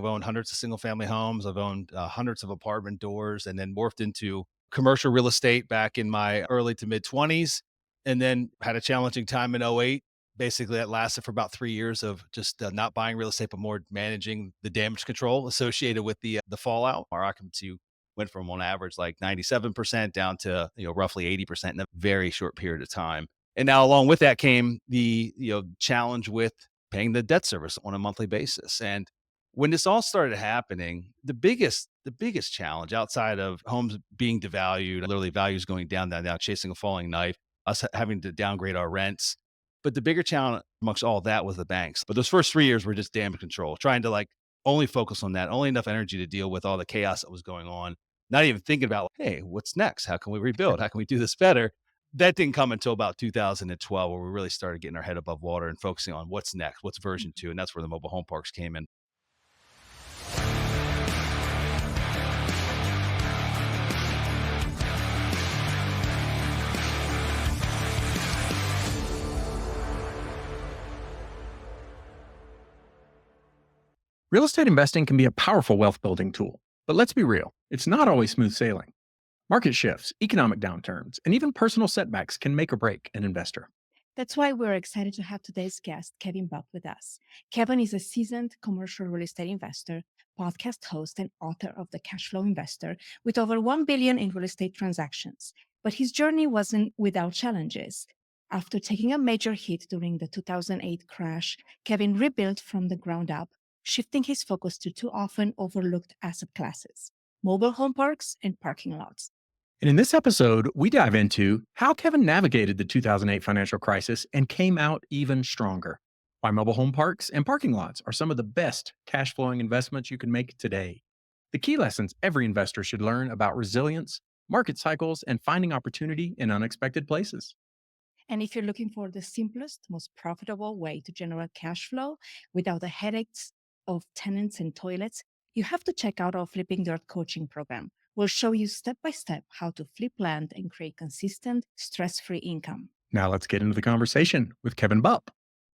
I've owned hundreds of single family homes. I've owned hundreds of apartment doors and then morphed into commercial real estate back in my early to mid 20s. And then had a challenging time in '08. Basically, that lasted for about 3 years of just not buying real estate, but more managing the damage control associated with the fallout. Our occupancy went from on average like 97% down to roughly 80% in a very short period of time. And now along with that came the challenge with paying the debt service on a monthly basis. And when this all started happening, the biggest challenge outside of homes being devalued, literally values going down, chasing a falling knife, us having to downgrade our rents. But the bigger challenge amongst all that was the banks. But those first 3 years were just damage control, trying to like only focus on that, only enough energy to deal with all the chaos that was going on. Not even thinking about, hey, what's next? How can we rebuild? How can we do this better? That didn't come until about 2012, where we really started getting our head above water and focusing on what's next, what's version two. And that's where the mobile home parks came in. Real estate investing can be a powerful wealth building tool, but let's be real, it's not always smooth sailing. Market shifts, economic downturns, and even personal setbacks can make or break an investor. That's why we're excited to have today's guest, Kevin Bupp, with us. Kevin is a seasoned commercial real estate investor, podcast host, and author of The Cashflow Investor with over 1 billion in real estate transactions. But his journey wasn't without challenges. After taking a major hit during the 2008 crash, Kevin rebuilt from the ground up, shifting his focus to two often overlooked asset classes: mobile home parks and parking lots. And in this episode, we dive into how Kevin navigated the 2008 financial crisis and came out even stronger. Why mobile home parks and parking lots are some of the best cash flowing investments you can make today. The key lessons every investor should learn about resilience, market cycles, and finding opportunity in unexpected places. And if you're looking for the simplest, most profitable way to generate cash flow without the headaches of tenants and toilets, you have to check out our Flipping Dirt coaching program. We'll show you step by step how to flip land and create consistent, stress-free income. Now let's get into the conversation with Kevin Bupp.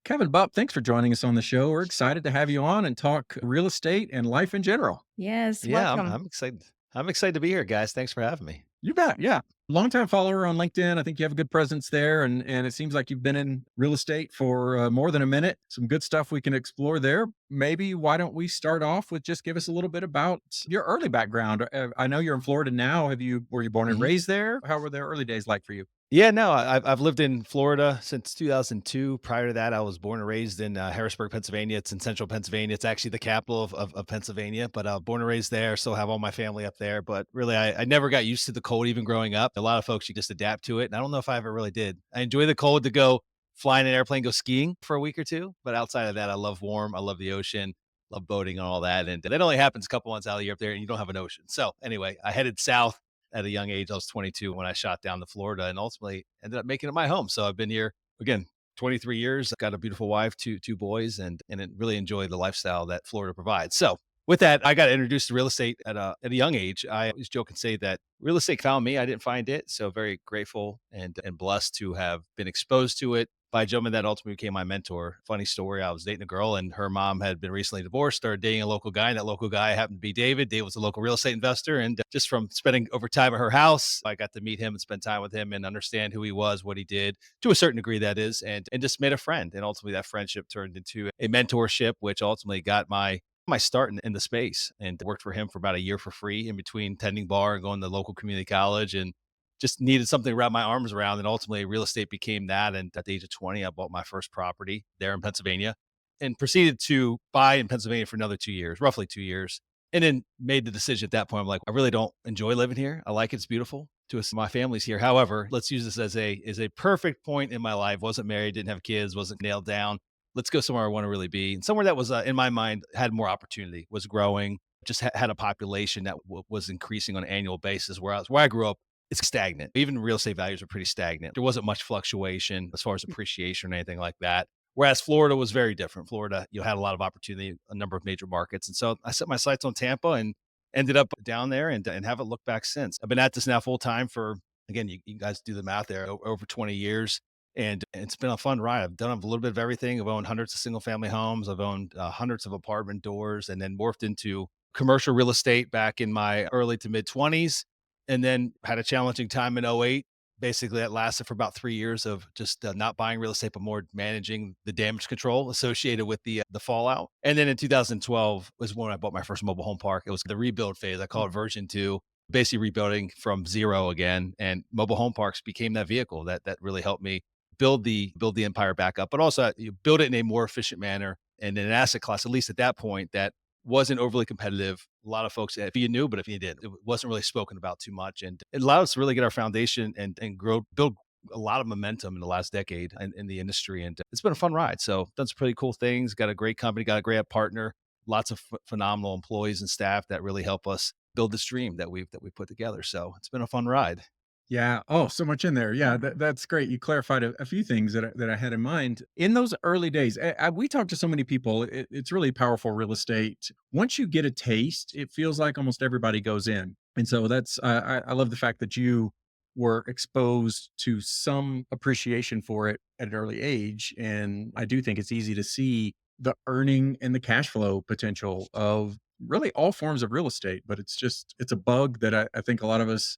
Kevin Bupp, thanks for joining us on the show. We're excited to have you on and talk real estate and life in general. Yes, Yeah, I'm, welcome. I'm excited. I'm excited to be here, guys. Thanks for having me. You bet. Yeah. Longtime follower on LinkedIn. I think you have a good presence there. And it seems like you've been in real estate for more than a minute. Some good stuff we can explore there. Maybe why don't we start off with just give us a little bit about your early background? I know you're in Florida now. Were you born and Mhm. raised there? How were the early days like for you? Yeah, no, I've lived in Florida since 2002. Prior to that, I was born and raised in Harrisburg, Pennsylvania. It's in central Pennsylvania. It's actually the capital of Pennsylvania, but born and raised there. Still have all my family up there. But really, I never got used to the cold even growing up. A lot of folks, you just adapt to it. And I don't know if I ever really did. I enjoy the cold to go fly in an airplane, go skiing for a week or two. But outside of that, I love warm. I love the ocean, love boating and all that. And that only happens a couple months out of the year up there and you don't have an ocean. So anyway, I headed south at a young age. I was 22 when I shot down to Florida and ultimately ended up making it my home. So I've been here again 23 years. Got a beautiful wife, two boys, and really enjoy the lifestyle that Florida provides. So with that, I got introduced to real estate at a young age. I always joke and say that real estate found me. I didn't find it. So very grateful and blessed to have been exposed to it by a gentleman that ultimately became my mentor. Funny story, I was dating a girl and her mom had been recently divorced, started dating a local guy, and that local guy happened to be David. David was a local real estate investor. And just from spending over time at her house, I got to meet him and spend time with him and understand who he was, what he did, to a certain degree, that is, and just made a friend. And ultimately that friendship turned into a mentorship, which ultimately got my start in the space, and worked for him for about a year for free in between tending bar and going to local community college, and just needed something to wrap my arms around. And ultimately real estate became that. And at the age of 20, I bought my first property there in Pennsylvania and proceeded to buy in Pennsylvania for another 2 years, roughly 2 years. And then made the decision at that point. I'm like, I really don't enjoy living here. I like it. It's beautiful. My family's here. However, let's use this as a perfect point in my life. Wasn't married, didn't have kids, wasn't nailed down. Let's go somewhere I want to really be. And somewhere that was, in my mind, had more opportunity, was growing, just had a population that was increasing on an annual basis. Where I grew up, it's stagnant. Even real estate values are pretty stagnant. There wasn't much fluctuation as far as appreciation or anything like that. Whereas Florida was very different. Florida, you had a lot of opportunity, a number of major markets. And so I set my sights on Tampa and ended up down there and haven't looked back since. I've been at this now full time for, again, you guys do the math there, over 20 years. And it's been a fun ride. I've done a little bit of everything. I've owned hundreds of single family homes. I've owned hundreds of apartment doors, and then morphed into commercial real estate back in my early to mid 20s. And then had a challenging time in '08. Basically, that lasted for about 3 years of just not buying real estate, but more managing the damage control associated with the fallout. And then in 2012 was when I bought my first mobile home park. It was the rebuild phase. I call it version two, basically rebuilding from zero again. And mobile home parks became that vehicle that really helped me build the empire back up, but also you build it in a more efficient manner and in an asset class, at least at that point, that wasn't overly competitive. A lot of folks, if you knew, but if you did, it wasn't really spoken about too much, and it allowed us to really get our foundation and grow, build a lot of momentum in the last decade in the industry, and it's been a fun ride. So done some pretty cool things. Got a great company, got a great partner, lots of phenomenal employees and staff that really help us build this dream that we put together. So it's been a fun ride. Yeah. Oh, so much in there. Yeah, that's great. You clarified a few things that I had in mind in those early days. We talked to so many people. It's really powerful real estate. Once you get a taste, it feels like almost everybody goes in, and so that's I love the fact that you were exposed to some appreciation for it at an early age, and I do think it's easy to see the earning and the cash flow potential of really all forms of real estate. But it's a bug that I think a lot of us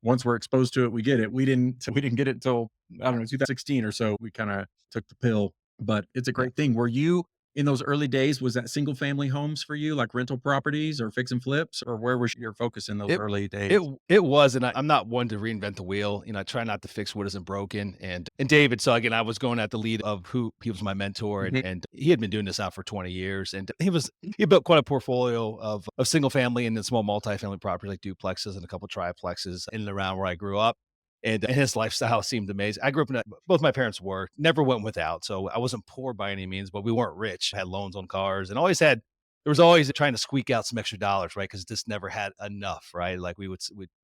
once we're exposed to it, we get it. We didn't get it until I don't know 2016 or so. We kind of took the pill, but it's a Yeah. great thing. Were you in those early days? Was that single family homes for you, like rental properties or fix and flips, or where was your focus in those It early it days? it was, and I'm not one to reinvent the wheel. I try not to fix what isn't broken. And David, so again, I was going at the lead of who he was my mentor, and Mhm. and he had been doing this out for 20 years, and he built quite a portfolio of single family and then small multifamily properties like duplexes and a couple triplexes in and around where I grew up. And his lifestyle seemed amazing. I grew up in both my parents worked, never went without, so I wasn't poor by any means, but we weren't rich. Had loans on cars, and always had there was always trying to squeak out some extra dollars, right? Because this never had enough, right? Like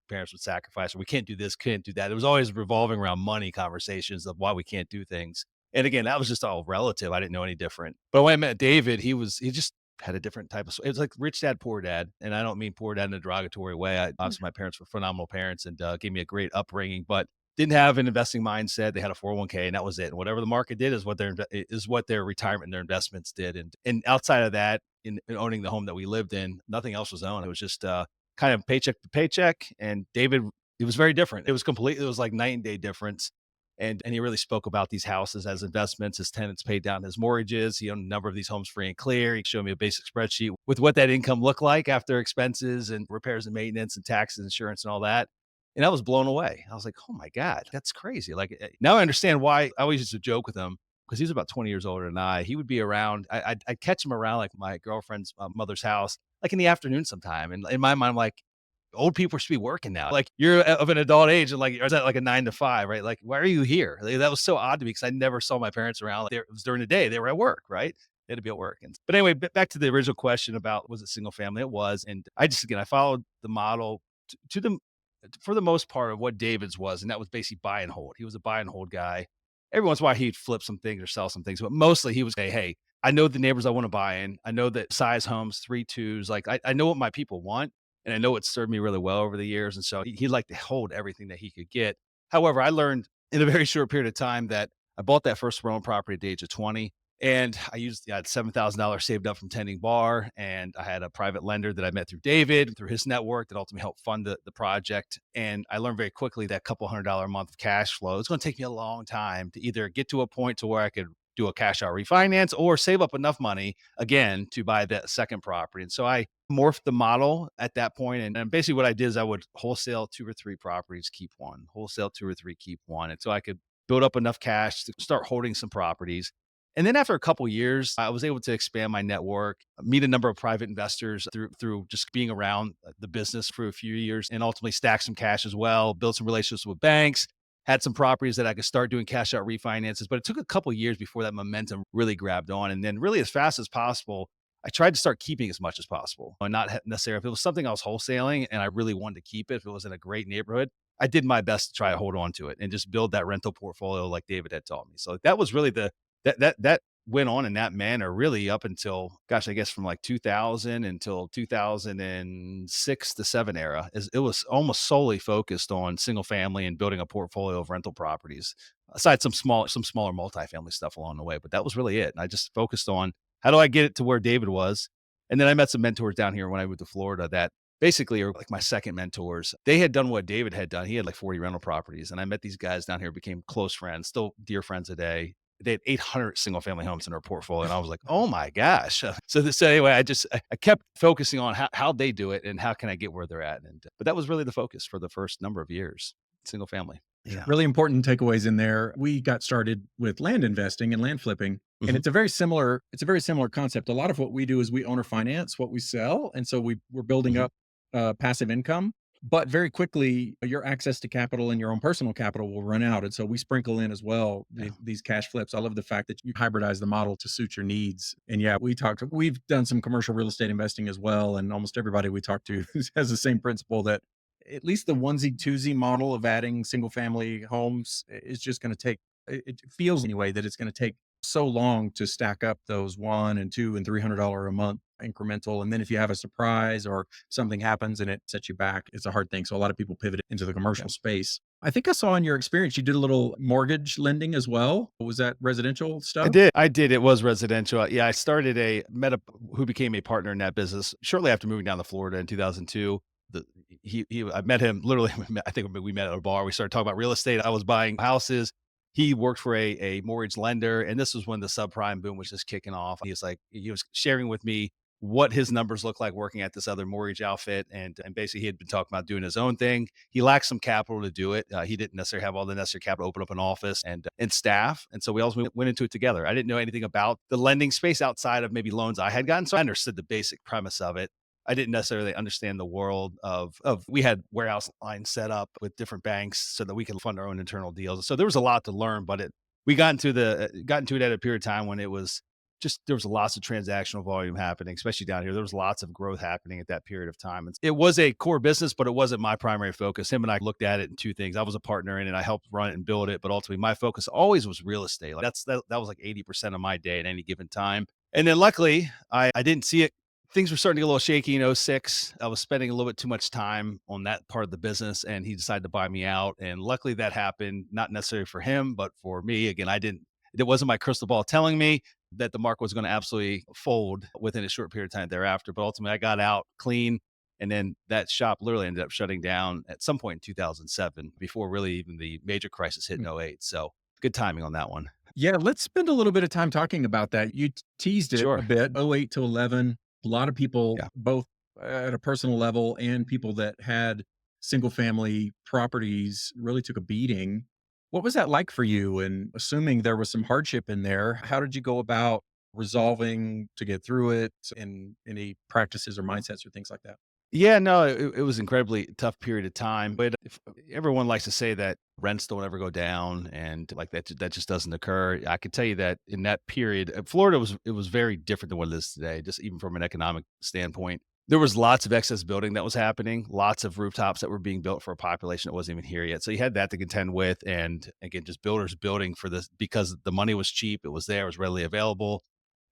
parents would sacrifice, or we can't do this, can't do that. It was always revolving around money conversations of why we can't do things. And again, that was just all relative. I didn't know any different. But when I met David, he just had a different type of. It was like rich dad, poor dad, and I don't mean poor dad in a derogatory way. Obviously, my parents were phenomenal parents and gave me a great upbringing, but didn't have an investing mindset. They had a 401k and that was it. And whatever the market did is what their retirement and their investments did. And outside of that, in owning the home that we lived in, nothing else was owned. It was just kind of paycheck to paycheck. And David, it was very different. It was like night and day difference. And he really spoke about these houses as investments. His tenants paid down his mortgages. He owned a number of these homes free and clear. He showed me a basic spreadsheet with what that income looked like after expenses and repairs and maintenance and taxes, insurance, and all that. And I was blown away. I was like, "Oh my god, that's crazy!" Like now I understand why. I always used to joke with him because he was about 20 years older than I. He would be around. I'd catch him around like my girlfriend's mother's house, like in the afternoon sometime. And in my mind, I'm like, old people should be working now. Like you're of an adult age, and like is that like a 9 to 5, right? Like why are you here? Like, that was so odd to me because I never saw my parents around. Like, it was during the day; they were at work, right? They had to be at work. But anyway, back to the original question about was it single family? It was, and I followed the model to the for the most part of what David's was, and that was basically buy and hold. He was a buy and hold guy. Every once in a while he'd flip some things or sell some things, but mostly he was hey, I know the neighbors I want to buy in. I know that size homes, 3 2s, like I know what my people want, and I know it's served me really well over the years. And so he liked to hold everything that he could get. However, I learned in a very short period of time that I bought that first rental property at the age of 20. And I had $7,000 saved up from tending bar. And I had a private lender that I met through David, through his network, that ultimately helped fund the project. And I learned very quickly that couple $100 a month of cash flow, it's going to take me a long time to either get to a point to where I could do a cash out refinance or save up enough money again to buy that second property. And so I morphed the model at that point. And basically what I did is I would wholesale 2 or 3 properties, keep one, wholesale 2 or 3, keep one. And so I could build up enough cash to start holding some properties. And then after a couple years, I was able to expand my network, meet a number of private investors through just being around the business for a few years, and ultimately stack some cash as well, build some relationships with banks, had some properties that I could start doing cash out refinances. But it took a couple years before that momentum really grabbed on. And then really as fast as possible, I tried to start keeping as much as possible and not necessarily if it was something I was wholesaling and I really wanted to keep it, if it was in a great neighborhood, I did my best to try to hold on to it and just build that rental portfolio like David had taught me. So that was really that went on in that manner really up until, gosh, I guess from like 2000 until 2006 to 7 era. It was almost solely focused on single family and building a portfolio of rental properties, aside some smaller multifamily stuff along the way. But that was really it. And I just focused on how do I get it to where David was. And then I met some mentors down here when I moved to Florida that basically are like my second mentors. They had done what David had done. He had like 40 rental properties. And I met these guys down here, became close friends, still dear friends today. They had 800 single family homes in their portfolio. And I was like, oh my gosh. So anyway, I kept focusing on how they do it and how can I get where they're at. But that was really the focus for the first number of years, single family. Yeah. Really important takeaways in there. We got started with land investing and land flipping, and Mhm. it's a very similar concept. A lot of what we do is we owner finance what we sell, and so we're building Mhm. up passive income. But very quickly, your access to capital and your own personal capital will run out, and so we sprinkle in as well Yeah. these cash flips. I love the fact that you hybridize the model to suit your needs. And yeah, we've done some commercial real estate investing as well, and almost everybody we talk to has the same principle that at least the onesie twosie model of adding single family homes is just going to take, it feels anyway that it's going to take so long to stack up those one and two and $300 a month incremental. And then if you have a surprise or something happens and it sets you back, it's a hard thing. So a lot of people pivot into the Yeah. commercial space. I think I saw in your experience you did a little mortgage lending as well. Was that residential I stuff? did. I did. It was residential. Yeah, I started met a who became a partner in that business shortly after moving down to Florida in 2002. The I met him literally. I think we met at a bar. We started talking about real estate. I was buying houses. He worked for a mortgage lender, and this was when the subprime boom was just kicking off. He was sharing with me what his numbers look like working at this other mortgage outfit, and basically he had been talking about doing his own thing. He lacked some capital to do it. He didn't necessarily have all the necessary capital to open up an office and staff, and so we also went into it together. I didn't know anything about the lending space outside of maybe loans I had gotten, so I understood the basic premise of it. I didn't necessarily understand the world of we had warehouse lines set up with different banks so that we could fund our own internal deals. So there was a lot to learn, but we got into it at a period of time when it was just there was lots of transactional volume happening, especially down here. There was lots of growth happening at that period of time. And it was a core business, but it wasn't my primary focus. Him and I looked at it in two things. I was a partner in it. I helped run it and build it, but ultimately my focus always was real estate. Like that was like 80% of my day at any given time. And then luckily I didn't see it. Things were starting to get a little shaky in '06. I was spending a little bit too much time on that part of the business and he decided to buy me out. And luckily that happened, not necessarily for him, but for me. Again, it wasn't my crystal ball telling me that the market was going to absolutely fold within a short period of time thereafter. But ultimately, I got out clean. And then that shop literally ended up shutting down at some point in 2007 before really even the major crisis hit in '08. So good timing on that one. Yeah, let's spend a little bit of time talking about that. You teased it a Sure. bit, '08 to 11. A lot of people, Yeah. both at a personal level and people that had single family properties, really took a beating. What was that like for you? And assuming there was some hardship in there, how did you go about resolving to get through it, and any practices or mindsets or things like that? Yeah, no, it was incredibly tough period of time. But if everyone likes to say that rents don't ever go down and like that just doesn't occur. I can tell you that in that period, Florida was very different than what it is today, just even from an economic standpoint. There was lots of excess building that was happening, lots of rooftops that were being built for a population that wasn't even here yet. So you had that to contend with. And again, just builders building for this because the money was cheap, it was there, it was readily available.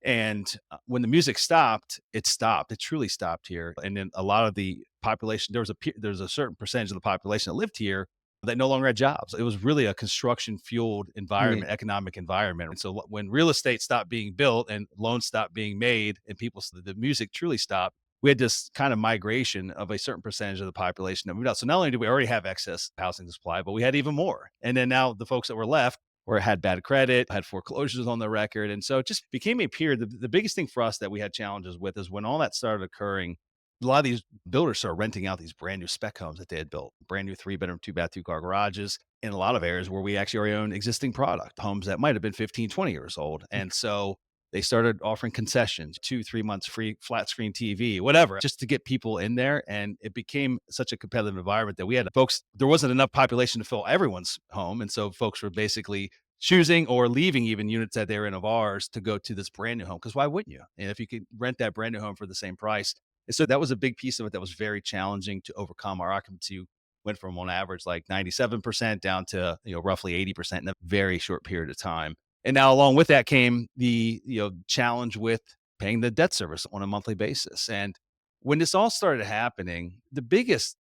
And when the music stopped, it stopped. It truly stopped here. And then a lot of the population, there was a certain percentage of the population that lived here that no longer had jobs. It was really a construction fueled Mm. environment, economic environment. And so when real estate stopped being built and loans stopped being made, and the music truly stopped, we had this kind of migration of a certain percentage of the population that moved out. So not only did we already have excess housing supply, but we had even more. And then now the folks that were left or had bad credit, had foreclosures on the record. And so it just became a period. The biggest thing for us that we had challenges with is when all that started occurring, a lot of these builders started renting out these brand new spec homes that they had built, brand new 3 bedroom, 2 bath, 2 car garages in a lot of areas where we actually already own existing product, homes that might have been 15, 20 years old. And so they started offering concessions, 2, 3 months free flat screen TV, whatever, just to get people in there. And it became such a competitive environment that we had folks, there wasn't enough population to fill everyone's home. And so folks were basically choosing or leaving even units that they were in of ours to go to this brand new home. Cause why wouldn't you? And if you could rent that brand new home for the same price. And so that was a big piece of it that was very challenging to overcome. Our occupancy went from on average like 97% down to, roughly 80% in a very short period of time. And now along with that came the, challenge with paying the debt service on a monthly basis. And when this all started happening, the biggest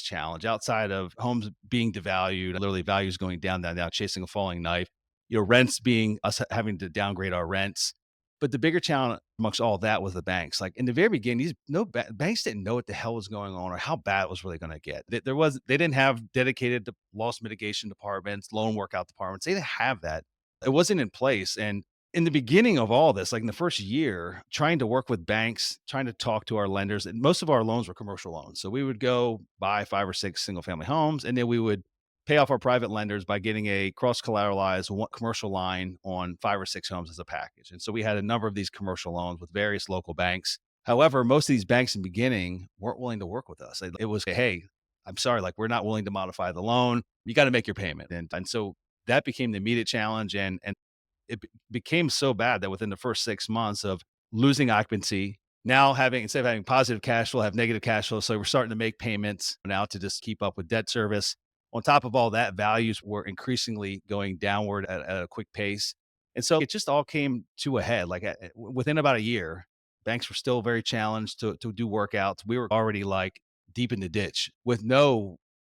challenge outside of homes being devalued, literally values going down, down, down, chasing a falling knife, rents being us having to downgrade our rents. But the bigger challenge amongst all that was the banks. Like in the very beginning, these no banks didn't know what the hell was going on or how bad it was really going to get. They didn't have dedicated loss mitigation departments, loan workout departments. They didn't have that. It wasn't in place. And in the beginning of all this, like in the first year, trying to work with banks, trying to talk to our lenders, and most of our loans were commercial loans. So we would go buy 5 or 6 single family homes, and then we would pay off our private lenders by getting a cross collateralized commercial line on 5 or 6 homes as a package. And so we had a number of these commercial loans with various local banks. However, most of these banks in the beginning weren't willing to work with us. It was, hey, I'm sorry, like we're not willing to modify the loan. You got to make your payment. And so that became the immediate challenge. And it became so bad that within the first 6 months of losing occupancy, now having instead of having positive cash flow, have negative cash flow. So we're starting to make payments now to just keep up with debt service. On top of all that, values were increasingly going downward at a quick pace. And so it just all came to a head. Like within about a year, banks were still very challenged to do workouts. We were already like deep in the ditch with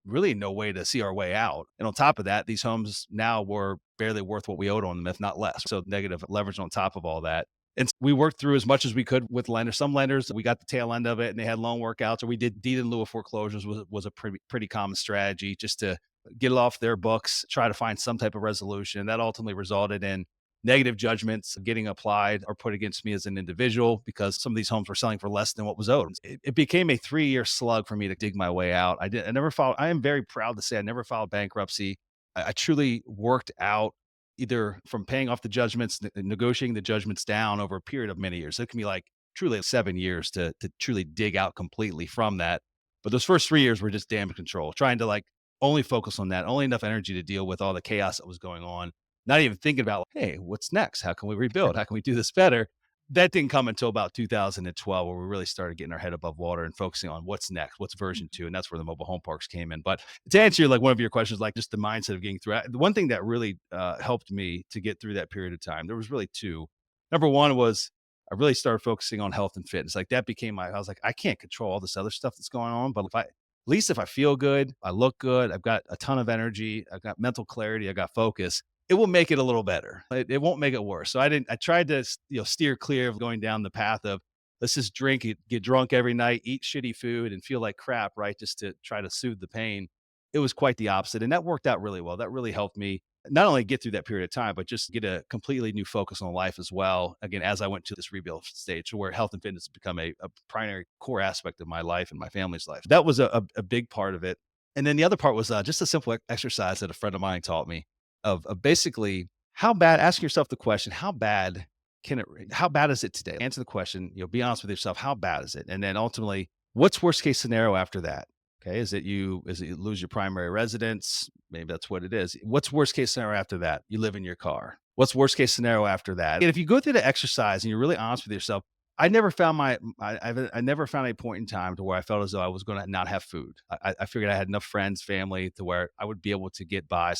really no way to see our way out. And on top of that, these homes now were barely worth what we owed on them, if not less. So negative leverage on top of all that. And we worked through as much as we could with lenders. Some lenders, we got the tail end of it and they had loan workouts, or we did deed in lieu of foreclosures was a pretty common strategy just to get it off their books, try to find some type of resolution. That ultimately resulted in negative judgments getting applied or put against me as an individual because some of these homes were selling for less than what was owed. It became a 3-year slug for me to dig my way out. I never filed. I am very proud to say I never filed bankruptcy. I truly worked out either from paying off the judgments, negotiating the judgments down over a period of many years. It can be like truly 7 years to truly dig out completely from that. But those first 3 years were just damage control, trying to like only focus on that, only enough energy to deal with all the chaos that was going on. Not even thinking about, hey, what's next? How can we rebuild? How can we do this better? That didn't come until about 2012, where we really started getting our head above water and focusing on what's next, what's version 2. And that's where the mobile home parks came in. But to answer like one of your questions, like just the mindset of getting through it, the one thing that really helped me to get through that period of time, there was really two. Number one was I really started focusing on health and fitness. Like that became I was like, I can't control all this other stuff that's going on, but at least if I feel good, I look good, I've got a ton of energy, I've got mental clarity, I got focus, it will make it a little better. It won't make it worse. So I tried to, steer clear of going down the path of let's just drink it, get drunk every night, eat shitty food and feel like crap, right? Just to try to soothe the pain. It was quite the opposite. And that worked out really well. That really helped me not only get through that period of time, but just get a completely new focus on life as well. Again, as I went to this rebuild stage where health and fitness become a primary core aspect of my life and my family's life. That was a big part of it. And then the other part was just a simple exercise that a friend of mine taught me of basically how bad, ask yourself the question, how bad is it today? Answer the question, be honest with yourself. How bad is it? And then ultimately, what's worst case scenario after that? Okay. Is it you lose your primary residence? Maybe that's what it is. What's worst case scenario after that? You live in your car. What's worst case scenario after that? And if you go through the exercise and you're really honest with yourself, I never found a point in time to where I felt as though I was going to not have food. I figured I had enough friends, family to where I would be able to get by.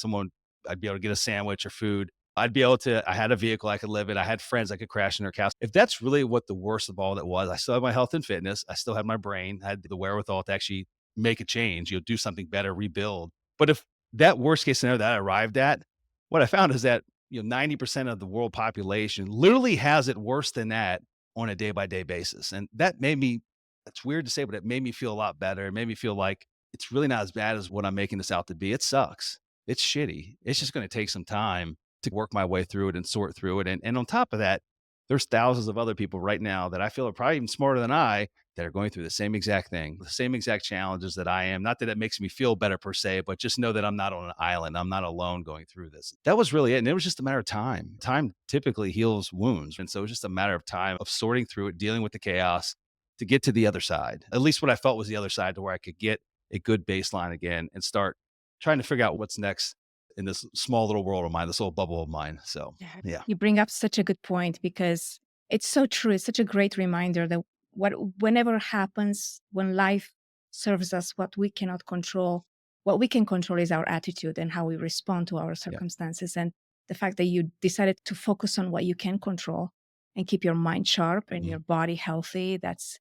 I'd be able to get a sandwich or food. I had a vehicle I could live in. I had friends I could crash in their couch. If that's really what the worst of all that was, I still had my health and fitness. I still had my brain. I had the wherewithal to actually make a change, do something better, rebuild. But if that worst case scenario that I arrived at, what I found is that, 90% of the world population literally has it worse than that on a day by day basis. And that's weird to say, but it made me feel a lot better. It made me feel like it's really not as bad as what I'm making this out to be. It sucks. It's shitty. It's just going to take some time to work my way through it and sort through it. And on top of that, there's thousands of other people right now that I feel are probably even smarter than I that are going through the same exact thing, the same exact challenges that I am. Not that it makes me feel better per se, but just know that I'm not on an island. I'm not alone going through this. That was really it. And it was just a matter of time. Time typically heals wounds. And so it was just a matter of time of sorting through it, dealing with the chaos to get to the other side. At least what I felt was the other side, to where I could get a good baseline again and start trying to figure out what's next in this small little world of mine, this little bubble of mine. So, Yeah. yeah. You bring up such a good point because it's so true. It's such a great reminder that whenever happens, when life serves us what we cannot control, what we can control is our attitude and how we respond to our Yeah. circumstances. And the fact that you decided to focus on what you can control and keep your mind sharp and Mhm. your body healthy. That's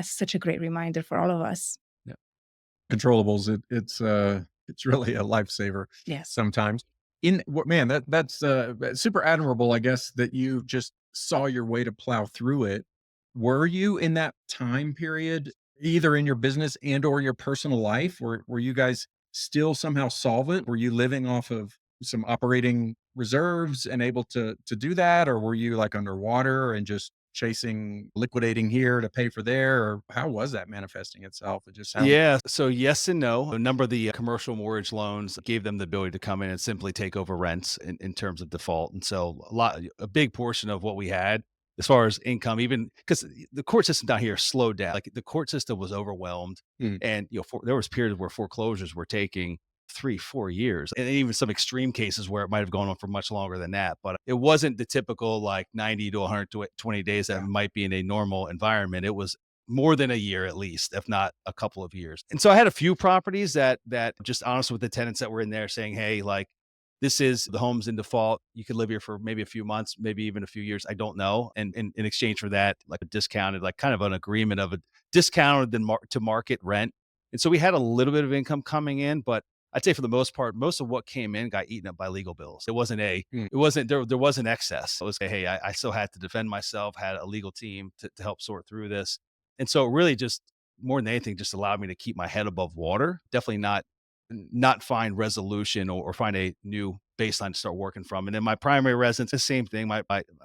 such a great reminder for all of us. Yeah. Controllables, it's really a lifesaver Yes. sometimes. Man, that's super admirable, I guess, that you just saw your way to plow through it. Were you in that time period, either in your business and or your personal life? Were you guys still somehow solvent? Were you living off of some operating reserves and able to do that? Or were you like underwater and just chasing liquidating here to pay for there? Or how was that manifesting itself? It just sounds. Yeah. So yes and no. A number of the commercial mortgage loans gave them the ability to come in and simply take over rents in terms of default. And so a big portion of what we had as far as income, even because the court system down here slowed down, like the court system was overwhelmed. Mm, And, there was periods where foreclosures were taking 3, 4 years, and even some extreme cases where it might have gone on for much longer than that. But it wasn't the typical like 90 to 120 days that yeah. might be in a normal environment. It was more than a year at least, if not a couple of years. And so I had a few properties that just honest with the tenants that were in there saying, "Hey, like this is the home's in default. You could live here for maybe a few months, maybe even a few years. I don't know." And in exchange for that, like a discounted, like kind of an agreement of a discounted to market rent. And so we had a little bit of income coming in, but I'd say for the most part, most of what came in got eaten up by legal bills. Mm, It wasn't there wasn't excess. It was, hey, I still had to defend myself, had a legal team to help sort through this. And so it really just more than anything just allowed me to keep my head above water. Definitely not find resolution or find a new baseline to start working from. And then my primary residence, the same thing. My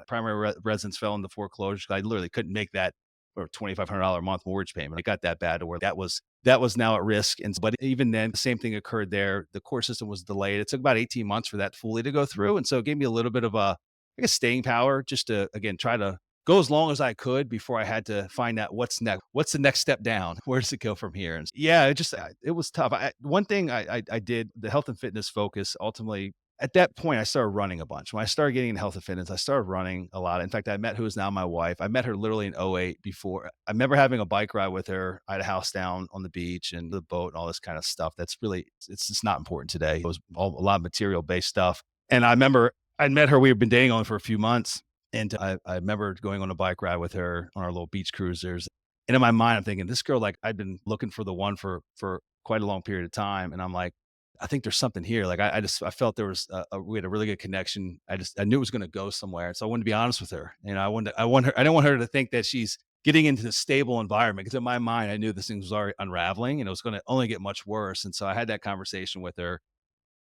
primary residence fell into foreclosure. I literally couldn't make that or $2,500 a month mortgage payment. It got that bad to where that was now at risk. And but even then, the same thing occurred there. The court system was delayed. It took about 18 months for that fully to go through. And so it gave me a little bit of I guess, staying power just to again try to go as long as I could before I had to find out what's next. What's the next step down? Where does it go from here? And yeah, it was tough. One thing I did the health and fitness focus ultimately. At that point, I started running a bunch. When I started getting in health and fitness, I started running a lot. In fact, I met who is now my wife. I met her literally in '08 before. I remember having a bike ride with her. I had a house down on the beach and the boat and all this kind of stuff. That's really, it's just not important today. It was a lot of material based stuff. And I remember I'd met her. We had been dating on for a few months and I remember going on a bike ride with her on our little beach cruisers. And in my mind, I'm thinking, this girl, like, I'd been looking for the one for quite a long period of time. And I'm like, I think there's something here. Like, I felt there was we had a really good connection. I knew it was going to go somewhere. So I wanted to be honest with her. And I didn't want her to think that she's getting into this stable environment. Cause in my mind, I knew this thing was already unraveling and it was going to only get much worse. And so I had that conversation with her.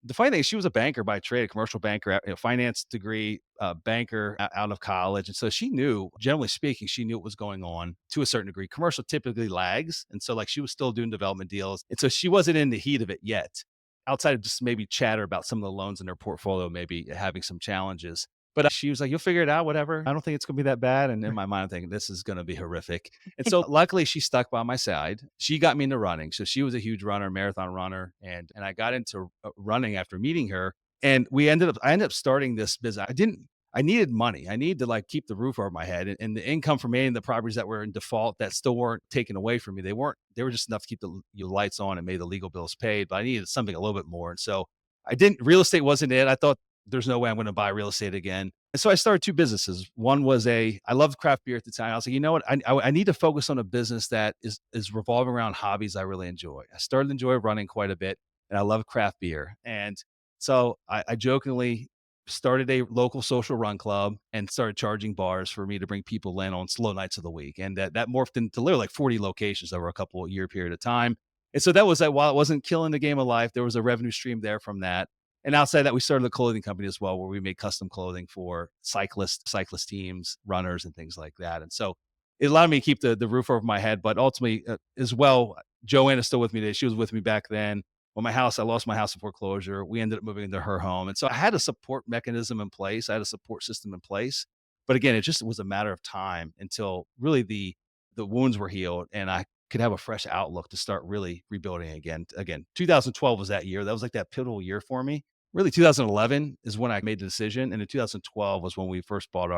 The funny thing is she was a banker by trade, a commercial banker, finance degree, banker out of college. And so she knew, generally speaking, she knew what was going on to a certain degree. Commercial typically lags. And so like she was still doing development deals. And so she wasn't in the heat of it yet, outside of just maybe chatter about some of the loans in her portfolio, maybe having some challenges. But she was like, you'll figure it out, whatever. I don't think it's going to be that bad. And in my mind, I'm thinking, this is going to be horrific. And so luckily she stuck by my side. She got me into running. So she was a huge runner, marathon runner. And I got into running after meeting her. And I ended up starting this business. I needed money. I needed to like keep the roof over my head and the income from any of the properties that were in default that still weren't taken away from me. They were just enough to keep the lights on and made the legal bills paid, but I needed something a little bit more. And so real estate wasn't it. I thought there's no way I'm going to buy real estate again. And so I started two businesses. One was I loved craft beer at the time. I was like, you know what? I need to focus on a business that is revolving around hobbies I really enjoy. I started to enjoy running quite a bit and I love craft beer. And so I jokingly started a local social run club and started charging bars for me to bring people in on slow nights of the week. And that morphed into literally like 40 locations over a couple of year period of time. And so that was that while it wasn't killing the game of life, there was a revenue stream there from that. And outside that, we started a clothing company as well, where we made custom clothing for cyclist teams, runners, and things like that. And so it allowed me to keep the roof over my head. But ultimately, as well, Joanne is still with me today. She was with me back then. Well, I lost my house in foreclosure. We ended up moving into her home. And so I had a support mechanism in place. I had a support system in place. But again, it just was a matter of time until really the wounds were healed and I could have a fresh outlook to start really rebuilding again. Again, 2012 was that year. That was like that pivotal year for me. Really, 2011 is when I made the decision. And in 2012 was when we first bought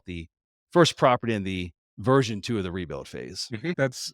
the first property in the version 2 of the rebuild phase.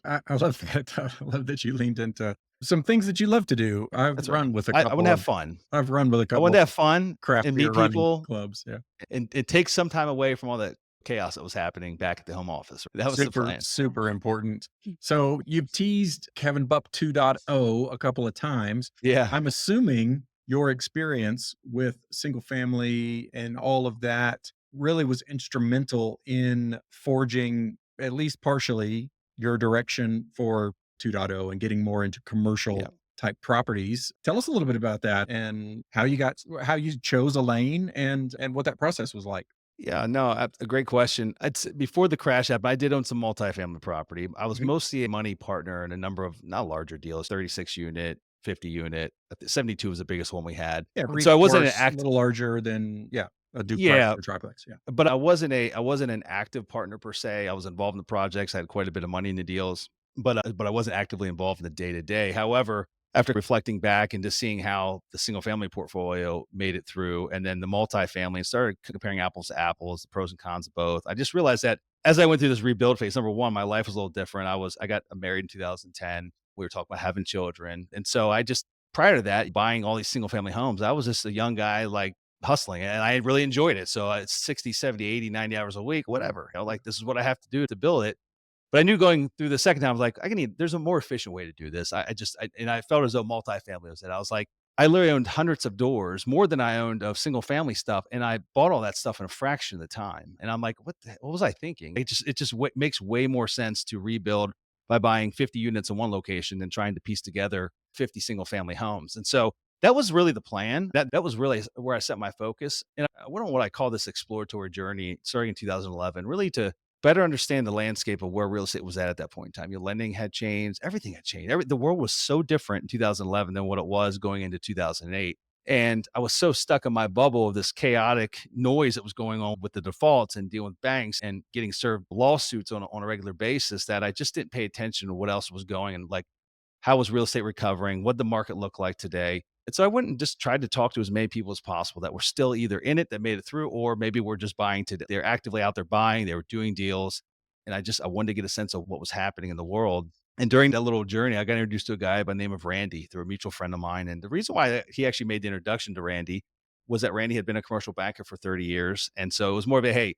I love that. I love that you leaned into Some things that you love to do. That's right. I want to have fun. I've run with a I wanted couple to have fun craft and beer meet running people clubs. Yeah. and take some time away from all that chaos that was happening back at the home office. That was the Super, plan. super important. So you've teased Kevin Bupp 2.0 a couple of times. Yeah. I'm assuming your experience with single family and all of that really was instrumental in forging, at least partially, your direction for 2.0 and getting more into Yeah. commercial type properties. Tell us a little bit about that and how you chose a lane and what that process was like. Yeah, no, a great question. Before the crash happened, I did own some multifamily property. I was Mhm. mostly a money partner in a number of not larger deals, 36 unit, 50 unit. 72 was the biggest one we had. Yeah, And so I wasn't an recourse, a little larger than, yeah, a duplex yeah, or triplex, yeah. but I wasn't an active partner per se. I was involved in the projects. I had quite a bit of money in the deals, but I wasn't actively involved in the day to day. However, after reflecting back and just seeing how the single family portfolio made it through, and then the multifamily, and started comparing apples to apples, the pros and cons of both. I just realized that as I went through this rebuild phase, number one, my life was a little different. I got married in 2010. We were talking about having children, and so I just prior to that, buying all these single family homes, I was just a young guy like hustling and I really enjoyed it. So it's 60, 70, 80, 90 hours a week, whatever. Like this is what I have to do to build it. But I knew going through the second time, I was like, there's a more efficient way to do this. And I felt as though multifamily was it. I was like, I literally owned hundreds of doors, more than I owned of single family stuff. And I bought all that stuff in a fraction of the time. And I'm like, what was I thinking? It just makes way more sense to rebuild by buying 50 units in one location than trying to piece together 50 single family homes. And so that was really the plan. That was really where I set my focus. And I went on what I call this exploratory journey starting in 2011, really to better understand the landscape of where real estate was at that point in time. Your lending had changed, everything had changed. The world was so different in 2011 than what it was going into 2008. And I was so stuck in my bubble of this chaotic noise that was going on with the defaults and dealing with banks and getting served lawsuits on a regular basis that I just didn't pay attention to what else was going and like how was real estate recovering? What the market look like today? And so I went and just tried to talk to as many people as possible that were still either in it that made it through, or maybe were just buying today. They're actively out there buying, they were doing deals. And I wanted to get a sense of what was happening in the world. And during that little journey, I got introduced to a guy by the name of Randy through a mutual friend of mine. And the reason why he actually made the introduction to Randy was that Randy had been a commercial banker for 30 years. And so it was more of a, hey,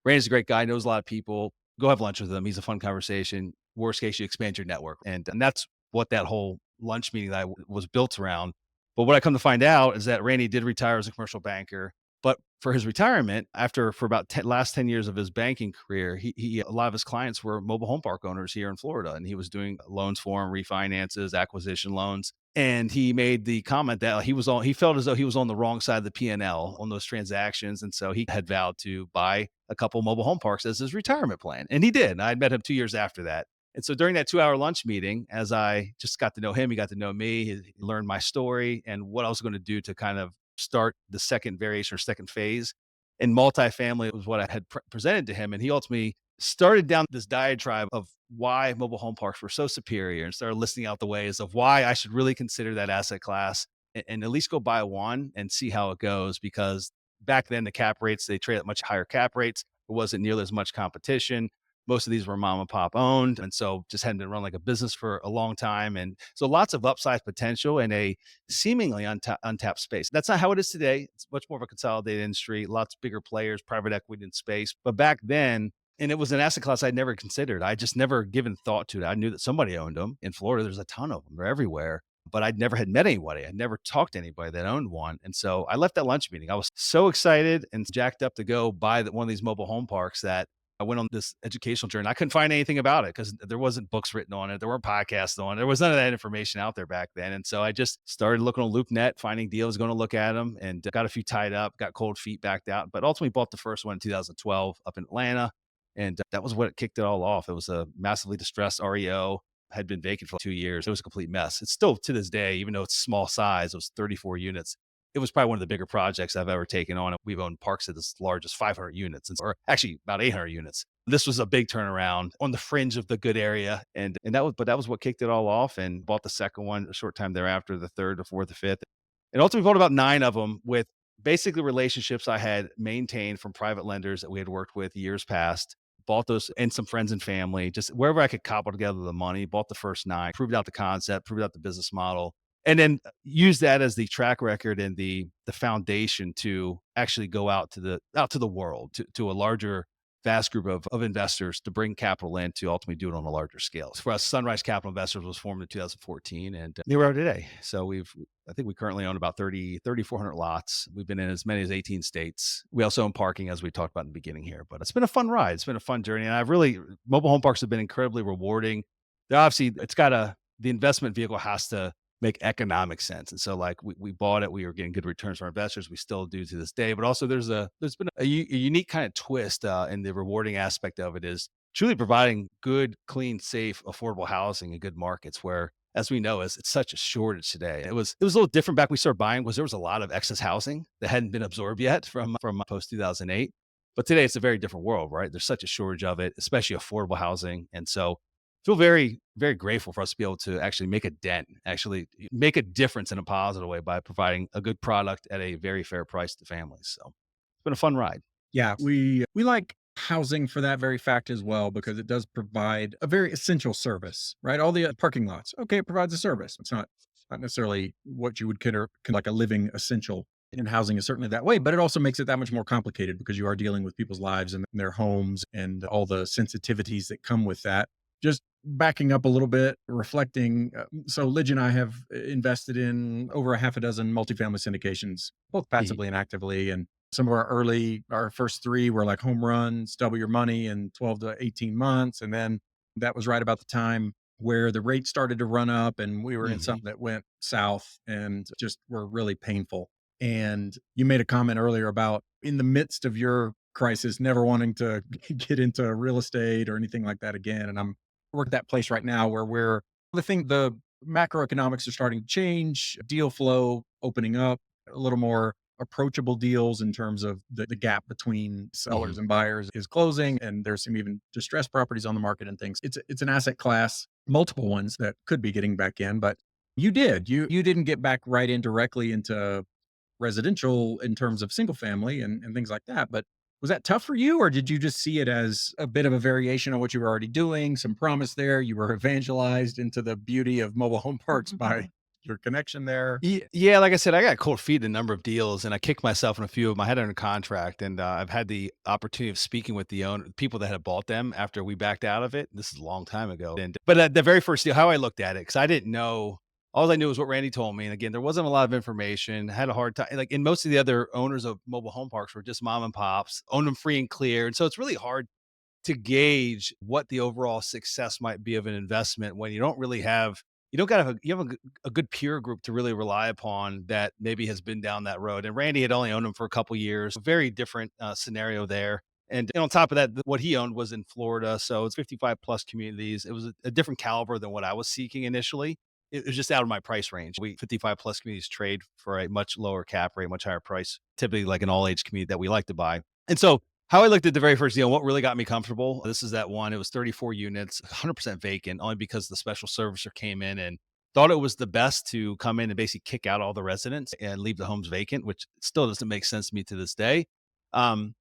Randy's a great guy, knows a lot of people. Go have lunch with him. He's a fun conversation. Worst case, you expand your network. And that's what that whole lunch meeting that was built around. But what I come to find out is that Randy did retire as a commercial banker. But for his retirement, for about last 10 years of his banking career, a lot of his clients were mobile home park owners here in Florida. And he was doing loans for them, refinances, acquisition loans. And he made the comment that he felt as though he was on the wrong side of the P&L on those transactions. And so he had vowed to buy a couple mobile home parks as his retirement plan. And he did. I had met him 2 years after that. And so during that 2-hour lunch meeting, as I just got to know him, he got to know me, he learned my story and what I was going to do to kind of start the second variation or second phase. And multifamily was what I had presented to him. And he ultimately started down this diatribe of why mobile home parks were so superior and started listing out the ways of why I should really consider that asset class and at least go buy one and see how it goes. Because back then, the cap rates, they trade at much higher cap rates. There wasn't nearly as much competition. Most of these were mom and pop owned. And so just hadn't been run like a business for a long time. And so lots of upside potential in a seemingly untapped space. That's not how it is today. It's much more of a consolidated industry, lots bigger players, private equity in space. But back then, and it was an asset class I'd never considered. I just never given thought to it. I knew that somebody owned them. In Florida, there's a ton of them. They're everywhere. But I'd never had met anybody. I'd never talked to anybody that owned one. And so I left that lunch meeting. I was so excited and jacked up to go buy one of these mobile home parks that I went on this educational journey. I couldn't find anything about it because there wasn't books written on it. There weren't podcasts on it. There was none of that information out there back then. And so I just started looking on LoopNet, finding deals, going to look at them, and got a few tied up, got cold feet, backed out, but ultimately bought the first one in 2012 up in Atlanta. And that was what kicked it all off. It was a massively distressed REO, had been vacant for 2 years. It was a complete mess. It's still to this day, even though it's small size, it was 34 units. It was probably one of the bigger projects I've ever taken on. We've owned parks at as large as 500 units, or actually about 800 units. This was a big turnaround on the fringe of the good area. And that was what kicked it all off, and bought the second one a short time thereafter, the third, the fourth, the fifth. And ultimately bought about 9 of them with basically relationships I had maintained from private lenders that we had worked with years past. bought those and some friends and family, just wherever I could cobble together the money, bought the first 9, proved out the concept, proved out the business model, and then use that as the track record and the foundation to actually go out to the world, to a larger vast group of investors to bring capital in to ultimately do it on a larger scale. So for us, Sunrise Capital Investors was formed in 2014, and here we are today. So I think we currently own about 3,400 lots. We've been in as many as 18 states. We also own parking, as we talked about in the beginning here, but it's been a fun ride. It's been a fun journey. And mobile home parks have been incredibly rewarding. They're obviously, the investment vehicle has to make economic sense. And so like we bought it, we were getting good returns for our investors. We still do to this day, but also there's been a unique kind of twist in the rewarding aspect of it is truly providing good, clean, safe, affordable housing in good markets where, as we know, it's such a shortage today. It was a little different back when we started buying was there was a lot of excess housing that hadn't been absorbed yet from post 2008. But today it's a very different world, right? There's such a shortage of it, especially affordable housing. And so feel very, very grateful for us to be able to actually make a dent, actually make a difference in a positive way by providing a good product at a very fair price to families. So it's been a fun ride. Yeah, we like housing for that very fact as well because it does provide a very essential service, right? All the parking lots, okay, it provides a service. It's not necessarily what you would consider like a living essential. And housing is certainly that way, but it also makes it that much more complicated because you are dealing with people's lives and their homes and all the sensitivities that come with that. Just backing up a little bit, reflecting. So, Lidge and I have invested in over a half a dozen multifamily syndications, both passively and actively. And some of our first 3 were like home runs, double your money in 12 to 18 months. And then that was right about the time where the rate started to run up and we were in Mhm. something that went south and just were really painful. And you made a comment earlier about in the midst of your crisis, never wanting to get into real estate or anything like that again. And we're at that place right now where the macroeconomics are starting to change, deal flow opening up, a little more approachable deals in terms of the gap between Mhm. sellers and buyers is closing, and there's some even distressed properties on the market and things. It's an asset class, multiple ones that could be getting back in, but you didn't get back right in directly into residential in terms of single family and things like that. But was that tough for you, or did you just see it as a bit of a variation on what you were already doing? Some promise there. You were evangelized into the beauty of mobile home parks by your connection there. Yeah, like I said, I got cold feet in a number of deals, and I kicked myself in a few of them. I had it under contract, and I've had the opportunity of speaking with the people that had bought them after we backed out of it. This is a long time ago, but the very first deal, how I looked at it, because I didn't know. All I knew was what Randy told me, and again, there wasn't a lot of information. Had a hard time, like, and most of the other owners of mobile home parks were just mom and pops, owned them free and clear, and so it's really hard to gauge what the overall success might be of an investment when you don't got you have a good peer group to really rely upon that maybe has been down that road. And Randy had only owned them for a couple years, a very different scenario there. And on top of that, what he owned was in Florida, so it's 55 plus communities. It was a different caliber than what I was seeking initially. It was just out of my price range. We 55 plus communities trade for a much lower cap rate, much higher price, typically like an all age community that we like to buy. And so how I looked at the very first deal, what really got me comfortable, this is that one. It was 34 units, 100% vacant, only because the special servicer came in and thought it was the best to come in and basically kick out all the residents and leave the homes vacant, which still doesn't make sense to me to this day. And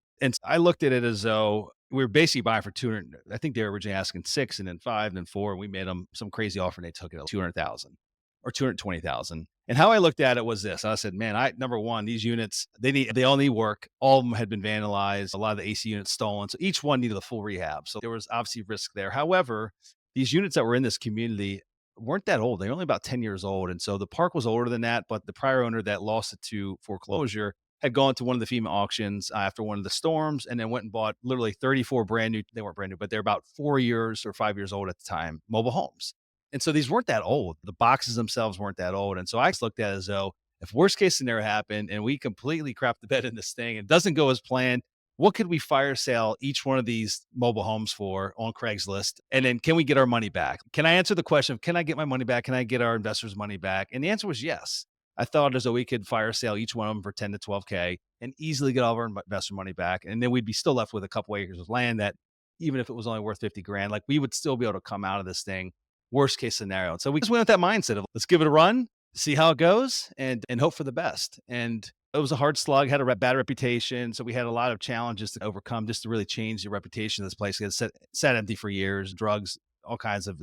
I looked at it as though we were basically buying for 200. I think they were originally asking 6 and then 5 and then 4. And we made them some crazy offer and they took it at 200,000 or 220,000. And how I looked at it was this. I said, man, number one, these units, they all need work. All of them had been vandalized. A lot of the AC units stolen. So each one needed a full rehab. So there was obviously risk there. However, these units that were in this community weren't that old. They were only about 10 years old. And so the park was older than that, but the prior owner that lost it to foreclosure had gone to one of the FEMA auctions after one of the storms and then went and bought literally 34 brand new, they weren't brand new, but they're about 4 years or 5 years old at the time, mobile homes. And so these weren't that old. The boxes themselves weren't that old. And so I just looked at it as though if worst case scenario happened and we completely crap the bed in this thing, it doesn't go as planned, what could we fire sale each one of these mobile homes for on Craigslist? And then can we get our money back? Can I answer the question of can I get my money back? Can I get our investors' money back? And the answer was yes. I thought as though we could fire sale each one of them for 10 to 12K and easily get all of our investor money back. And then we'd be still left with a couple acres of land that even if it was only worth 50 grand, like we would still be able to come out of this thing worst case scenario. And so we just went with that mindset of let's give it a run, see how it goes and hope for the best. And It was a hard slug, had a bad reputation, so we had a lot of challenges to overcome just to really change the reputation of this place. It sat empty for years, drugs, all kinds of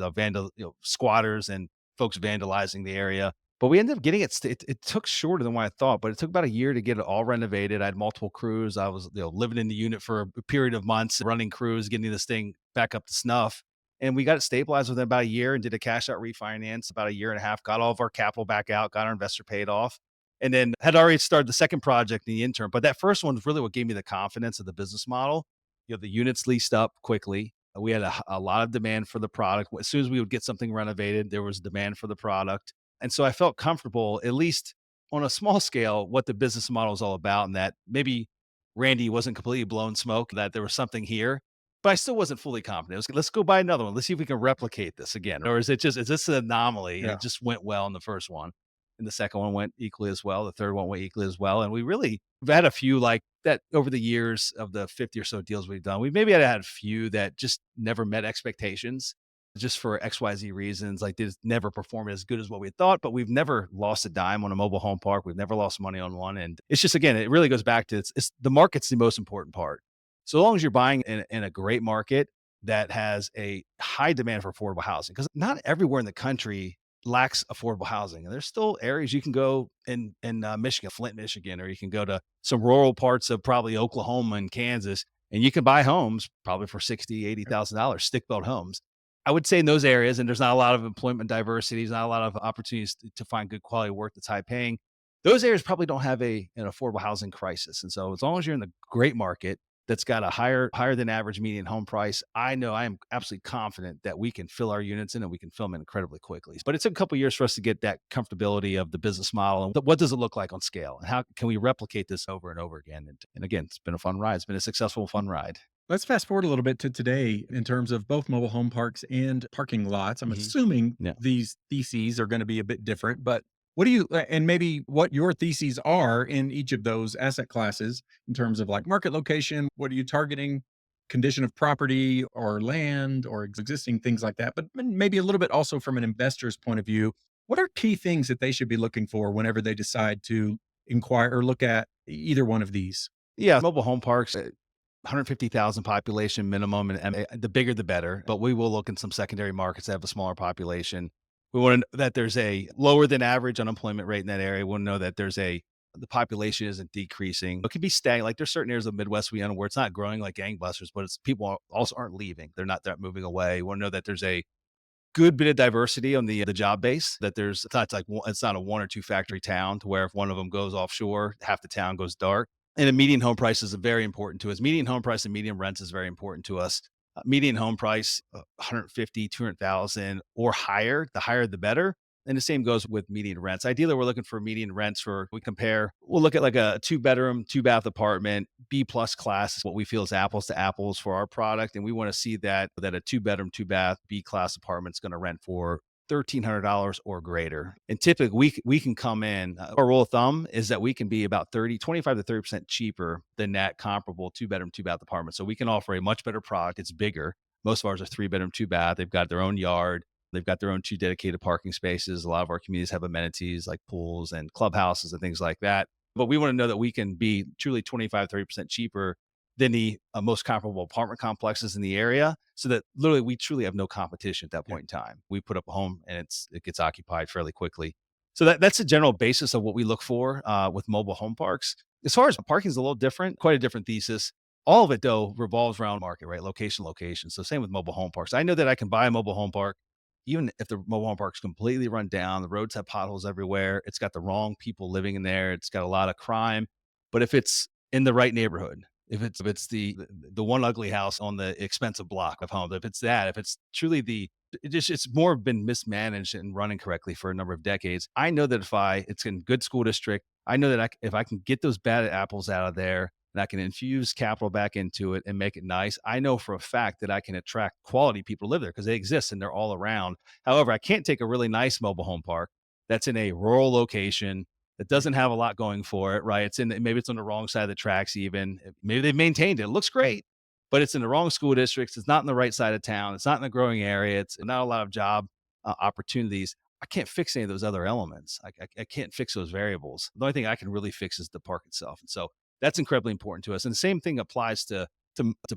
squatters and folks vandalizing the area. But we ended up getting it. It took shorter than what I thought, but it took about a year to get it all renovated. I had multiple crews. I was living in the unit for a period of months, running crews, getting this thing back up to snuff. And we got it stabilized within about a year and did a cash out refinance about a year and a half, got all of our capital back out, got our investor paid off, and then had already started the second project in the interim. But that first one was really what gave me the confidence of the business model. The units leased up quickly. We had a lot of demand for the product. As soon as we would get something renovated, there was demand for the product. And so I felt comfortable, at least on a small scale, what the business model is all about, and that maybe Randy wasn't completely blown smoke, that there was something here, but I still wasn't fully confident. It was, let's go buy another one. Let's see if we can replicate this again. Or is this an anomaly? And Yeah. it just went well in the first one. And the second one went equally as well. The third one went equally as well. And we've had a few like that over the years of the 50 or so deals we've done. We maybe had a few that just never met expectations just for XYZ reasons. Like, they just never performed as good as what we had thought, but we've never lost a dime on a mobile home park. We've never lost money on one. And it's just, again, it really goes back to it's the market's the most important part. So long as you're buying in a great market that has a high demand for affordable housing, because not everywhere in the country lacks affordable housing. And there's still areas you can go in Michigan, Flint, Michigan, or you can go to some rural parts of probably Oklahoma and Kansas, and you can buy homes probably for 60, $80,000, stick built homes. I would say in those areas, and there's not a lot of employment diversity, there's not a lot of opportunities to find good quality work that's high paying. Those areas probably don't have an affordable housing crisis. And so as long as you're in the great market that's got a higher than average median home price, I know I am absolutely confident that we can fill our units in and we can fill them in incredibly quickly. But it took a couple of years for us to get that comfortability of the business model and what does it look like on scale and how can we replicate this over and over again. And again, it's been a fun ride. It's been a successful, fun ride. Let's fast forward a little bit to today in terms of both mobile home parks and parking lots. I'm Mhm. assuming Yeah. these theses are going to be a bit different, but what do you, and maybe what your theses are in each of those asset classes in terms of like market location? What are you targeting? Condition of property or land or existing things like that, but maybe a little bit also from an investor's point of view. What are key things that they should be looking for whenever they decide to inquire or look at either one of these? Yeah. Mobile home parks, 150,000 population minimum, and the bigger the better. But we will look in some secondary markets that have a smaller population. We want to know that there's a lower than average unemployment rate in that area. We want to know that the population isn't decreasing. It could be staying. Like, there's certain areas of the Midwest we own where it's not growing like gangbusters, but it's people also aren't leaving. They're not moving away. We want to know that there's a good bit of diversity on the job base. That it's not a one or two factory town to where if one of them goes offshore, half the town goes dark. And a median home price is very important to us. Median home price and median rents is very important to us. Median home price, 150, 200,000 or higher. The higher, the better. And the same goes with median rents. Ideally, we're looking for median rents we'll look at like a two bedroom, two bath apartment, B plus class is what we feel is apples to apples for our product. And we want to see that a two bedroom, two bath, B class apartment is going to rent for $1,300 or greater. And typically we can come in, our rule of thumb is that we can be about 25 to 30% cheaper than that comparable two bedroom, two bath apartment. So we can offer a much better product. It's bigger. Most of ours are three bedroom, two bath. They've got their own yard. They've got their own two dedicated parking spaces. A lot of our communities have amenities like pools and clubhouses and things like that. But we want to know that we can be truly 25, 30% cheaper than the most comparable apartment complexes in the area, so that literally we truly have no competition at that Yeah. point in time. We put up a home and it gets occupied fairly quickly. So that's the general basis of what we look for with mobile home parks. As far as parking is a little different, quite a different thesis. All of it though revolves around market, right? Location, location. So same with mobile home parks. I know that I can buy a mobile home park even if the mobile home park's completely run down, the roads have potholes everywhere, it's got the wrong people living in there, it's got a lot of crime. But if it's in the right neighborhood, if it's the one ugly house on the expensive block of homes, if it's truly it's more been mismanaged and running correctly for a number of decades. I know that if it's in good school district, I know that if I can get those bad apples out of there and I can infuse capital back into it and make it nice, I know for a fact that I can attract quality people to live there because they exist and they're all around. However, I can't take a really nice mobile home park that's in a rural location that doesn't have a lot going for it, right? Maybe it's on the wrong side of the tracks even. Maybe they've maintained it. It looks great, but it's in the wrong school districts. It's not in the right side of town. It's not in a growing area. It's not a lot of job opportunities. I can't fix any of those other elements. I can't fix those variables. The only thing I can really fix is the park itself. And so that's incredibly important to us. And the same thing applies to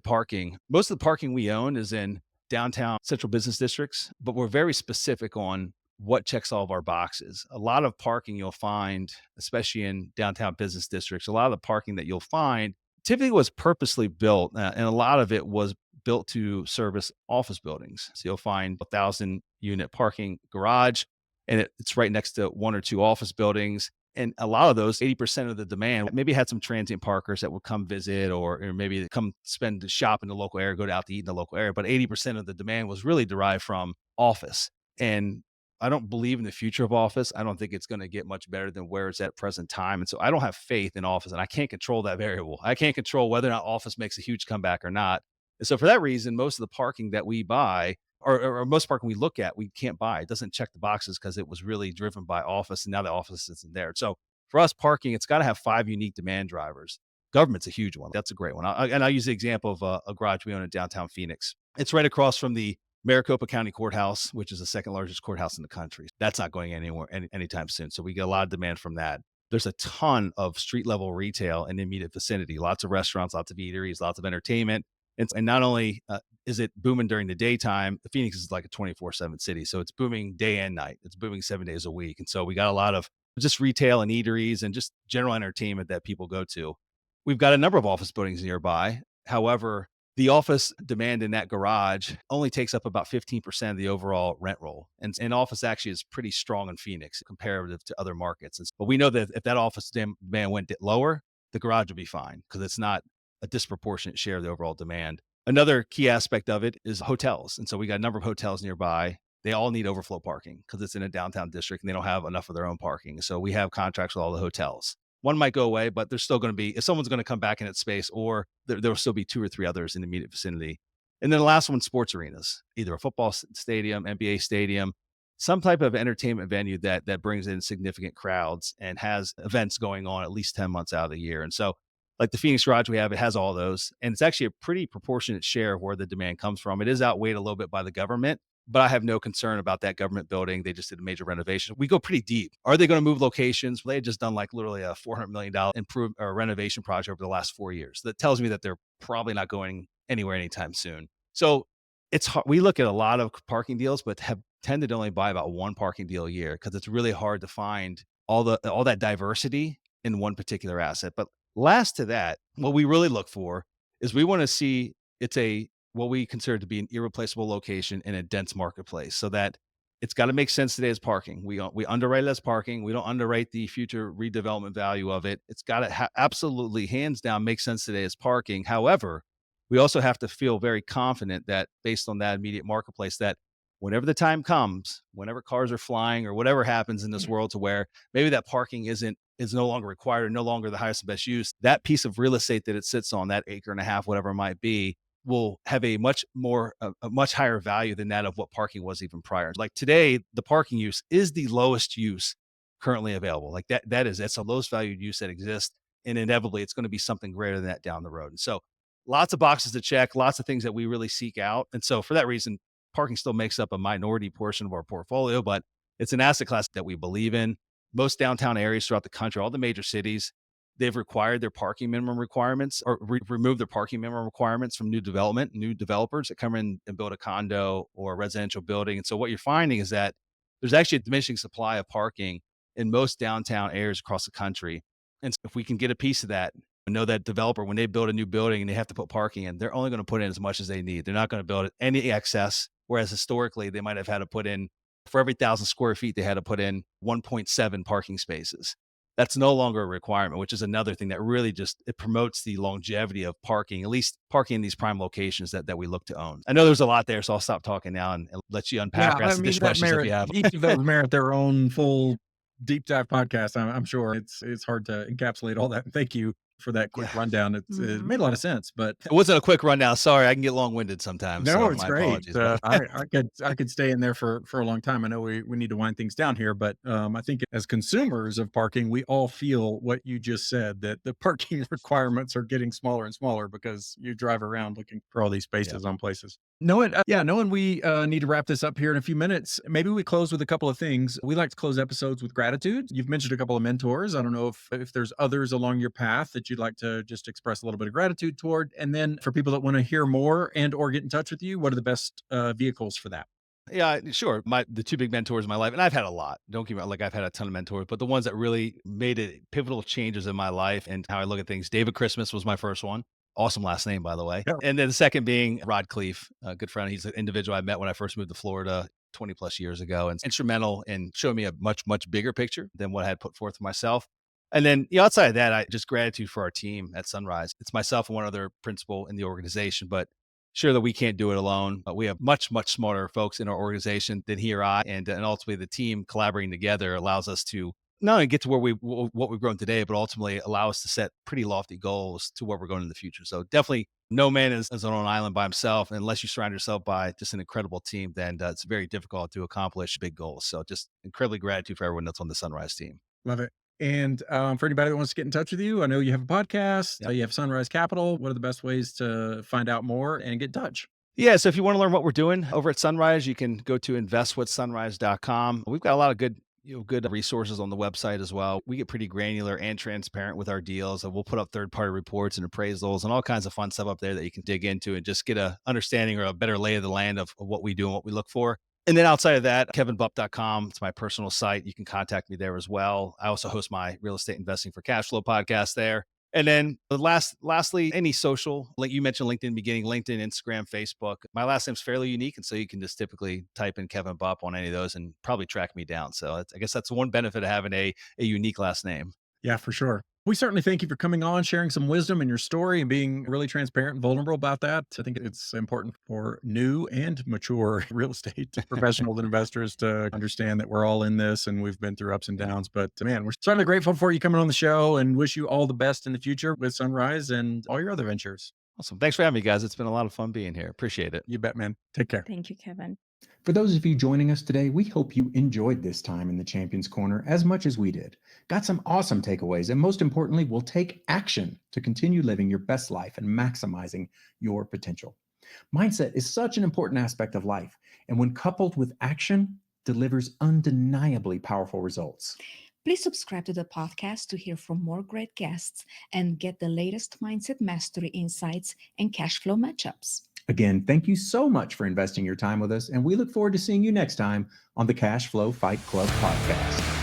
parking. Most of the parking we own is in downtown central business districts, but we're very specific on what checks all of our boxes. A lot of parking you'll find, especially in downtown business districts, a lot of the parking that you'll find typically was purposely built, and a lot of it was built to service office buildings. So you'll find 1,000 unit parking garage, and it's right next to one or two office buildings. And a lot of those, 80% of the demand, maybe had some transient parkers that would come visit or maybe come spend the shop in the local area, go out to eat in the local area. But 80% of the demand was really derived from office. And I don't believe in the future of office. I don't think it's going to get much better than where it's at present time. And so I don't have faith in office, and I can't control that variable. I can't control whether or not office makes a huge comeback or not. And so for that reason, most of the parking that we buy or most parking we look at, we can't buy. It doesn't check the boxes because it was really driven by office, and now the office isn't there. So for us, parking, it's got to have 5 unique demand drivers. Government's a huge one. That's a great one. And I use the example of a garage we own in downtown Phoenix. It's right across from the Maricopa County Courthouse, which is the second largest courthouse in the country. That's not going anywhere anytime soon. So we get a lot of demand from that. There's a ton of street level retail in the immediate vicinity, lots of restaurants, lots of eateries, lots of entertainment. And not only is it booming during the daytime, Phoenix is like a 24/7 city. So it's booming day and night. It's booming 7 days a week. And so we got a lot of just retail and eateries and just general entertainment that people go to. We've got a number of office buildings nearby. However, the office demand in that garage only takes up about 15% of the overall rent roll. And office actually is pretty strong in Phoenix comparative to other markets. But we know that if that office demand went lower, the garage would be fine because it's not a disproportionate share of the overall demand. Another key aspect of it is hotels. And so we got a number of hotels nearby. They all need overflow parking because it's in a downtown district and they don't have enough of their own parking. So we have contracts with all the hotels. One might go away, but there's still going to be, if someone's going to come back in its space, or there will still be 2 or 3 others in the immediate vicinity. And then the last one, sports arenas, either a football stadium, NBA stadium, some type of entertainment venue that brings in significant crowds and has events going on at least 10 months out of the year. And so like the Phoenix Garage we have, it has all those. And it's actually a pretty proportionate share of where the demand comes from. It is outweighed a little bit by the government, but I have no concern about that government building. They just did a major renovation. We go pretty deep. Are they going to move locations? They had just done like literally a $400 million improve or renovation project over the last 4 years. That tells me that they're probably not going anywhere anytime soon. So it's hard. We look at a lot of parking deals, but have tended to only buy about one parking deal a year because it's really hard to find all that diversity in one particular asset. But last to that, what we really look for is we want to see it's what we consider to be an irreplaceable location in a dense marketplace, so that it's got to make sense today as parking. We underwrite it as parking. We don't underwrite the future redevelopment value of it. It's got to absolutely, hands down, make sense today as parking. However, we also have to feel very confident that based on that immediate marketplace, that whenever the time comes, whenever cars are flying or whatever happens in this world to where maybe that parking is no longer required or no longer the highest and best use, that piece of real estate that it sits on, that acre and a half, whatever it might be, will have a much higher value than that of what parking was even prior. Like today, the parking use is the lowest use currently available. Like that's the lowest valued use that exists. And inevitably it's going to be something greater than that down the road. And so lots of boxes to check, lots of things that we really seek out. And so for that reason, parking still makes up a minority portion of our portfolio, but it's an asset class that we believe in. Most downtown areas throughout the country, all the major cities, they've required their parking minimum requirements or remove their parking minimum requirements from new developers that come in and build a condo or a residential building. And so what you're finding is that there's actually a diminishing supply of parking in most downtown areas across the country. And so if we can get a piece of that, I know that developer, when they build a new building and they have to put parking in, they're only going to put in as much as they need. They're not going to build any excess. Whereas historically, they might have had to put in, for every 1,000 square feet, they had to put in 1.7 parking spaces. That's no longer a requirement, which is another thing that really it promotes the longevity of parking, at least parking in these prime locations that we look to own. I know there's a lot there, so I'll stop talking now and let you unpack or ask additional questions if you have. Each of those merit their own full deep dive podcast. I'm sure it's hard to encapsulate all that. Thank you for that quick rundown. It made a lot of sense, but it wasn't a quick rundown. Sorry, I can get long-winded sometimes. No, so it's great. I could stay in there for a long time. I know we need to wind things down here, but I think as consumers of parking, we all feel what you just said, that the parking requirements are getting smaller and smaller because you drive around looking for all these spaces on places. Knowing we need to wrap this up here in a few minutes, maybe we close with a couple of things. We like to close episodes with gratitude. You've mentioned a couple of mentors. I don't know if there's others along your path that you'd like to just express a little bit of gratitude toward. And then for people that want to hear more and or get in touch with you, what are the best vehicles for that? Yeah, sure. The two big mentors in my life, and I've had a lot. Don't get me wrong, like I've had a ton of mentors, but the ones that really made it pivotal changes in my life and how I look at things. David Christmas was my first one. Awesome last name, by the way. Yeah. And then the second being Rod Cleef, a good friend. He's an individual I met when I first moved to Florida 20 plus years ago, and instrumental in showing me a much bigger picture than what I had put forth for myself. And then outside of that, I just gratitude for our team at Sunrise. It's myself and one other principal in the organization, but sure that we can't do it alone, but we have much smarter folks in our organization than he or I, and ultimately the team collaborating together allows us to not only get to what we've grown today, but ultimately allow us to set pretty lofty goals to where we're going in the future. So definitely, no man is on an island by himself. Unless you surround yourself by just an incredible team, then it's very difficult to accomplish big goals. So just incredibly gratitude for everyone that's on the Sunrise team. Love it. And for anybody that wants to get in touch with you, I know you have a podcast, Yep. you have Sunrise Capital. What are the best ways to find out more and get in touch? Yeah, so if you want to learn what we're doing over at Sunrise, you can go to investwithsunrise.com. We've got a lot of good resources on the website as well. We get pretty granular and transparent with our deals. And we'll put up third-party reports and appraisals and all kinds of fun stuff up there that you can dig into and just get a understanding or a better lay of the land of what we do and what we look for. And then outside of that, kevinbupp.com, it's my personal site. You can contact me there as well. I also host my real estate investing for cash flow podcast there. And then lastly, any social, like you mentioned LinkedIn in the beginning, LinkedIn, Instagram, Facebook. My last name's fairly unique. And so you can just typically type in Kevin Bupp on any of those and probably track me down. So I guess that's one benefit of having a unique last name. Yeah, for sure. We certainly thank you for coming on, sharing some wisdom in your story and being really transparent and vulnerable about that. I think it's important for new and mature real estate professionals and investors to understand that we're all in this and we've been through ups and downs. But man, we're certainly grateful for you coming on the show and wish you all the best in the future with Sunrise and all your other ventures. Awesome. Thanks for having me, guys. It's been a lot of fun being here. Appreciate it. You bet, man. Take care. Thank you, Kevin. For those of you joining us today, we hope you enjoyed this time in the Champions Corner as much as we did. Got some awesome takeaways, and most importantly, will take action to continue living your best life and maximizing your potential. Mindset is such an important aspect of life, and when coupled with action, delivers undeniably powerful results. Please subscribe to the podcast to hear from more great guests and get the latest mindset mastery insights and cash flow matchups. Again, thank you so much for investing your time with us, and we look forward to seeing you next time on the Cash Flow Fight Club podcast.